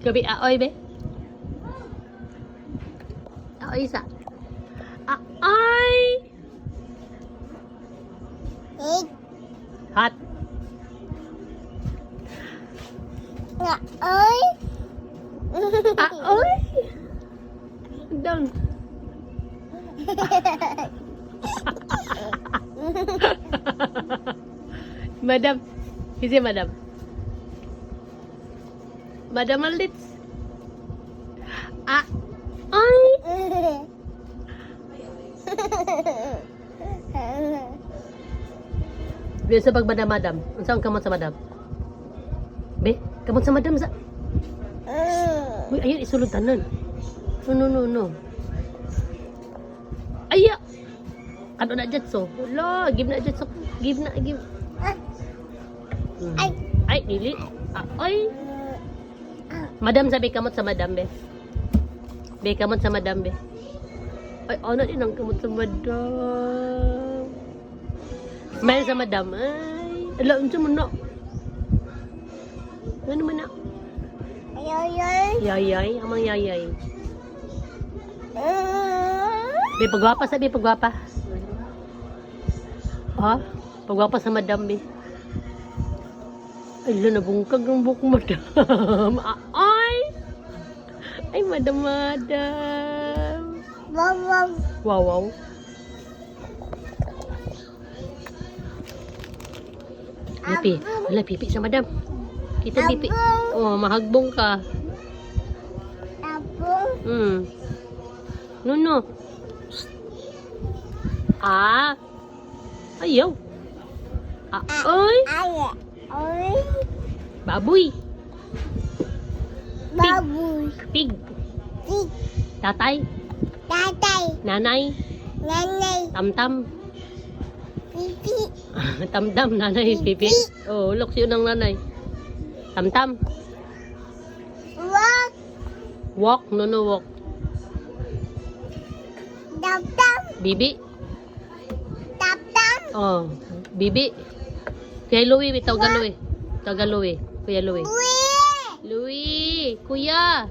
Gabi aoy be. Aoy sa. Aoy. Hot. Ơi. Aoy. Down. Madam. Isi madam. Madam Aldits. Ay. Biasa pag madam. Unsa ang kamot sa madam? Be, kamot sa madam sa. Uy, ayun isulod tanan. No. Aya. Ano na jetso? Wala, give na jetso. Give. Ay, dili. Ay. Madam sabi kamot sa madam be. Be kamot sa madam be. Ay, ano din ang kamot sa madam. Smile sa madam. Ay, ala unsa man na? Ano man na? Yayay, amang yayay. Be pagwapa sabi pagwapa. Ha? Pagwapa sa madam be. Ay, nabungkag ng buhok madam. Ay, madam. Wow. Pipi. Wala, pipi sa madam. Kita pipi. Oh, mahagbong ka. No. Ayaw. Ay. Baboy. Pig. Tatay. Nanay. Tamtam. Tamtam, nanay, pipi. Oh, look yun ng nanay. Tamtam. Walk, no, walk. Bibi. Oh, bibi. Kuya Louie, Kuya Louie. Louie, kuya.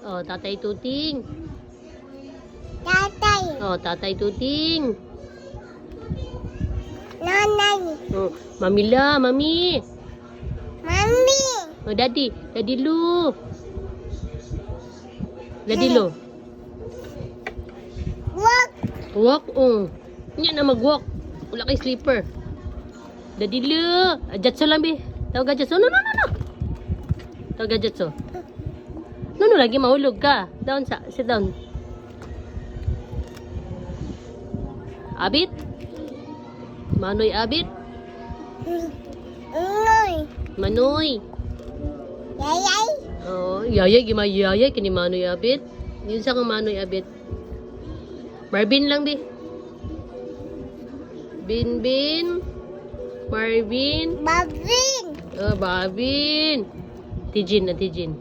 Oh, tatay Tuting. Oh, tatay Tuting. Oh, mami. Oh, daddy Lu. Walk, oh. Hindi na mag-walk. Wala kay sleeper. Daddy Lu. Jatso lang, be. Tawag Jatso. No. Tawag Jatso. No, lagi mahulog ka. Sit down. Abit. Manoy Abit. Manoy. Oh, yayay kini Manoy Abit. Yun sa kang Manoy Abit. Marvin lang di. Bin. Marvin. Oh, Bavin. Tijin. Tijin.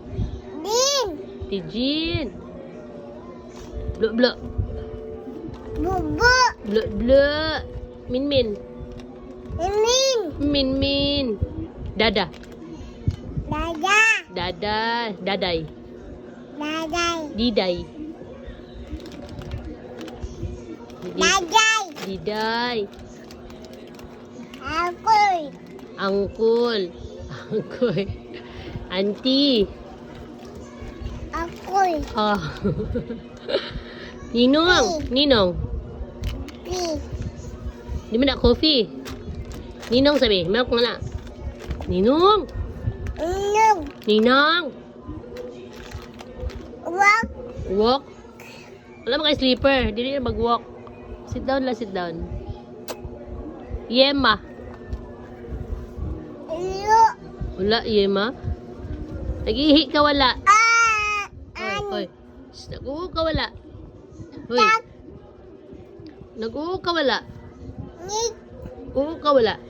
Blo. Blo. Min. Dada. Daday. Diday. Angkul. Auntie. Oh. Ninong. Di mo na coffee. Ninong sabi, milk mo na. Ninong. Walk. Wala mo kay sleeper. Dili na mag-walk. Sit down. Yema. Wala, Yema. Nag-ihi ka wala. Hoy. Nag-uho ka wala. Hoy. Nag-uho ka wala. Uho ka wala.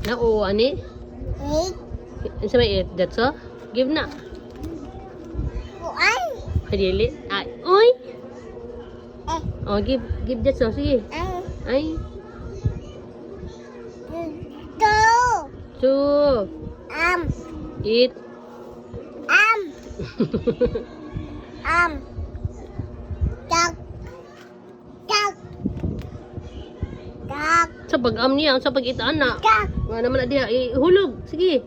Na-uho, ani? Sa may that's all? Give na. Kadili. Uy. Oh, give that's all. Sige. Ay. 2. Eat. Duck. Duck. Duck. Sa pag-am niya, sa pag-itaan na. Duck. Nga naman na diha. Hulog. Sige.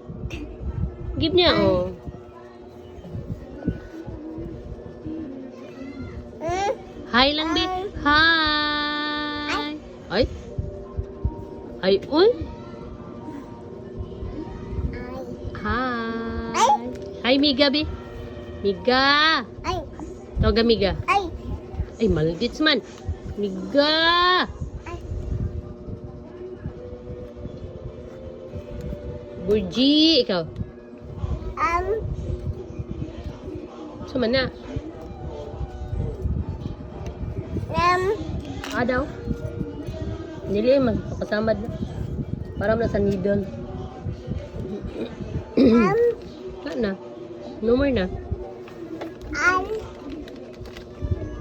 Give niya. Oh. Hi lang, be. Hi. Ay. Ay, uy. Hi. Hi, Miga, be. Miga. Ay. Tawag Miga. Ay. Ay, malagits man. Miga. Burji, ikaw. Sama na. Daw. Nili, magpapasamad na. Para na sa needle. Wala na. No more na.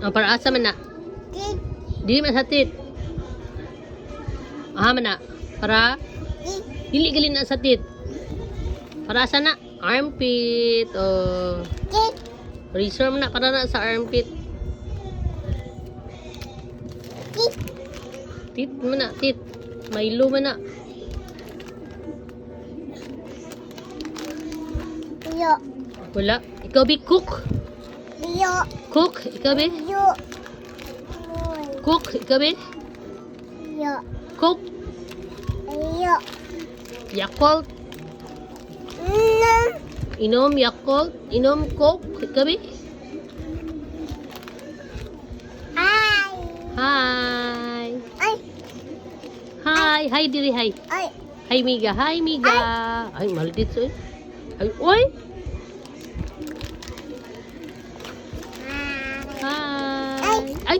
Para asa man na. Dili man sa tit. Man na. Para dili gali na sa tit. Para asa na? Armpit. Razor man na para na sa armpit. Tit man na, tit. Milo man na. Yo. Wala. Ikaw be cook. Yo. Cook. Ikaw be. Yo. Cook. Ikaw be. Yo. Cook. Yo. Yakult. Inom Yakult. Inom Coke. Ikaw be. Hi. Ay. Hi. Hi diri hi. Ay. Hi Miga. Hi Miga. Ay maldit so. Ay oy. Hi. Ay. Ay.